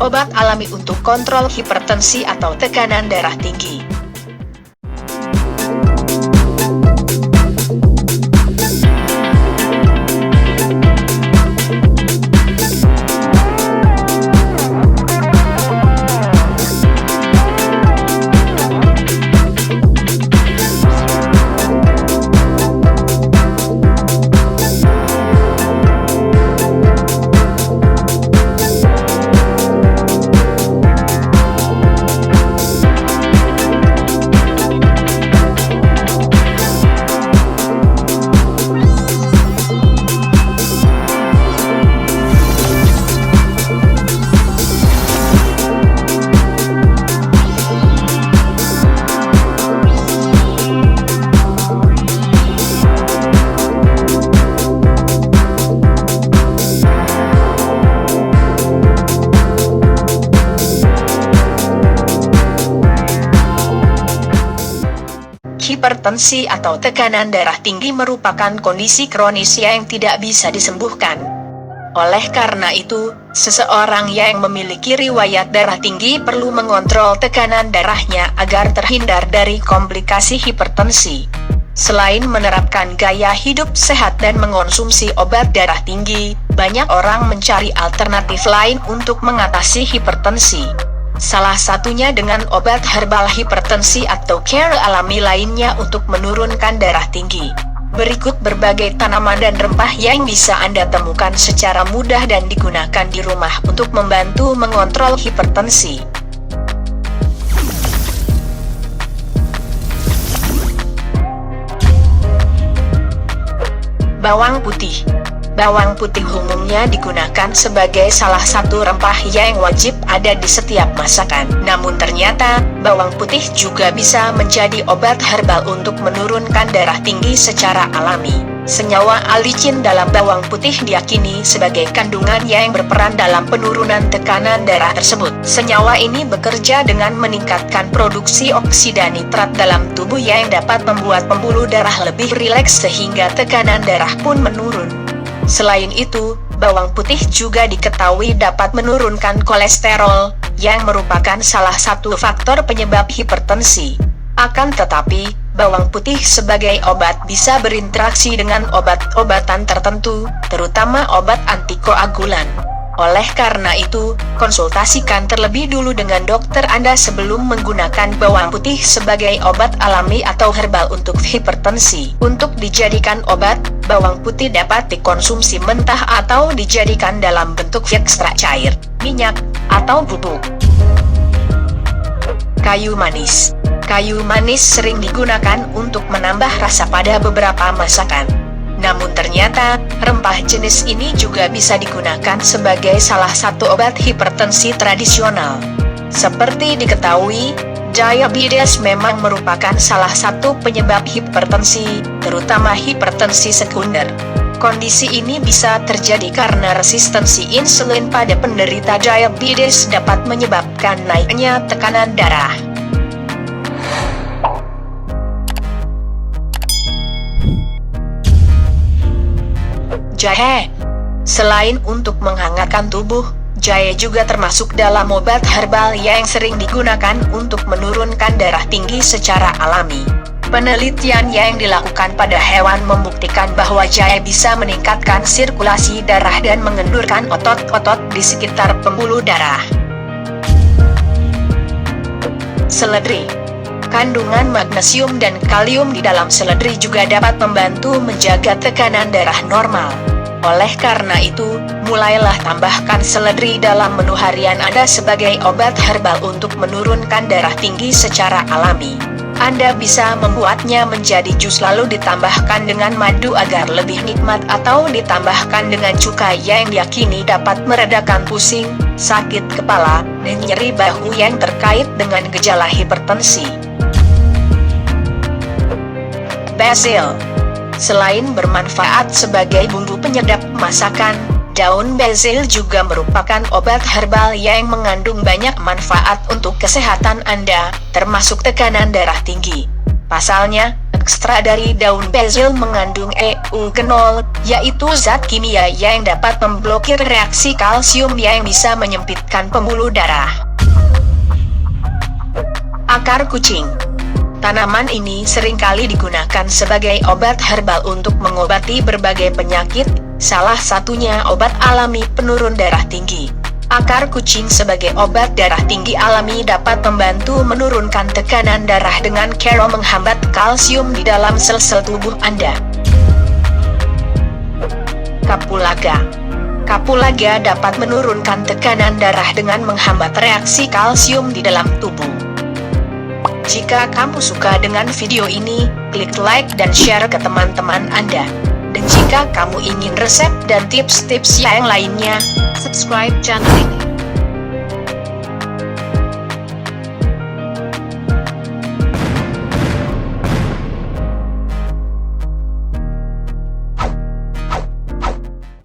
Obat alami untuk kontrol hipertensi atau tekanan darah tinggi. Hipertensi atau tekanan darah tinggi merupakan kondisi kronis yang tidak bisa disembuhkan. Oleh karena itu, seseorang yang memiliki riwayat darah tinggi perlu mengontrol tekanan darahnya agar terhindar dari komplikasi hipertensi. Selain menerapkan gaya hidup sehat dan mengonsumsi obat darah tinggi, banyak orang mencari alternatif lain untuk mengatasi hipertensi. Salah satunya dengan obat herbal hipertensi atau care alami lainnya untuk menurunkan darah tinggi. Berikut berbagai tanaman dan rempah yang bisa Anda temukan secara mudah dan digunakan di rumah untuk membantu mengontrol hipertensi. Bawang putih. Bawang putih umumnya digunakan sebagai salah satu rempah yang wajib ada di setiap masakan. Namun ternyata, bawang putih juga bisa menjadi obat herbal untuk menurunkan darah tinggi secara alami. Senyawa alicin dalam bawang putih diyakini sebagai kandungan yang berperan dalam penurunan tekanan darah tersebut. Senyawa ini bekerja dengan meningkatkan produksi oksida nitrat dalam tubuh yang dapat membuat pembuluh darah lebih rileks sehingga tekanan darah pun menurun. Selain itu, bawang putih juga diketahui dapat menurunkan kolesterol, yang merupakan salah satu faktor penyebab hipertensi. Akan tetapi, bawang putih sebagai obat bisa berinteraksi dengan obat-obatan tertentu, terutama obat antikoagulan. Oleh karena itu, konsultasikan terlebih dulu dengan dokter Anda sebelum menggunakan bawang putih sebagai obat alami atau herbal untuk hipertensi. Untuk dijadikan obat, bawang putih dapat dikonsumsi mentah atau dijadikan dalam bentuk ekstrak cair, minyak, atau bubuk. Kayu manis. Kayu manis sering digunakan untuk menambah rasa pada beberapa masakan. Namun ternyata, rempah jenis ini juga bisa digunakan sebagai salah satu obat hipertensi tradisional. Seperti diketahui, diabetes memang merupakan salah satu penyebab hipertensi, terutama hipertensi sekunder. Kondisi ini bisa terjadi karena resistensi insulin pada penderita diabetes dapat menyebabkan naiknya tekanan darah. Jahe. Selain untuk menghangatkan tubuh, jahe juga termasuk dalam obat herbal yang sering digunakan untuk menurunkan darah tinggi secara alami. Penelitian yang dilakukan pada hewan membuktikan bahwa jahe bisa meningkatkan sirkulasi darah dan mengendurkan otot-otot di sekitar pembuluh darah. Seledri. Kandungan magnesium dan kalium di dalam seledri juga dapat membantu menjaga tekanan darah normal. Oleh karena itu, mulailah tambahkan seledri dalam menu harian Anda sebagai obat herbal untuk menurunkan darah tinggi secara alami. Anda bisa membuatnya menjadi jus lalu ditambahkan dengan madu agar lebih nikmat atau ditambahkan dengan cuka yang diyakini dapat meredakan pusing, sakit kepala, dan nyeri bahu yang terkait dengan gejala hipertensi. Basil. Selain bermanfaat sebagai bumbu penyedap masakan, daun basil juga merupakan obat herbal yang mengandung banyak manfaat untuk kesehatan Anda, termasuk tekanan darah tinggi. Pasalnya, ekstra dari daun basil mengandung eugenol, yaitu zat kimia yang dapat memblokir reaksi kalsium yang bisa menyempitkan pembuluh darah. Akar kucing. Tanaman ini seringkali digunakan sebagai obat herbal untuk mengobati berbagai penyakit, salah satunya obat alami penurun darah tinggi. Akar kucing sebagai obat darah tinggi alami dapat membantu menurunkan tekanan darah dengan cara menghambat kalsium di dalam sel-sel tubuh Anda. Kapulaga. Kapulaga dapat menurunkan tekanan darah dengan menghambat reaksi kalsium di dalam tubuh. Jika kamu suka dengan video ini, klik like dan share ke teman-teman Anda. Dan jika kamu ingin resep dan tips-tips yang lainnya, subscribe channel ini.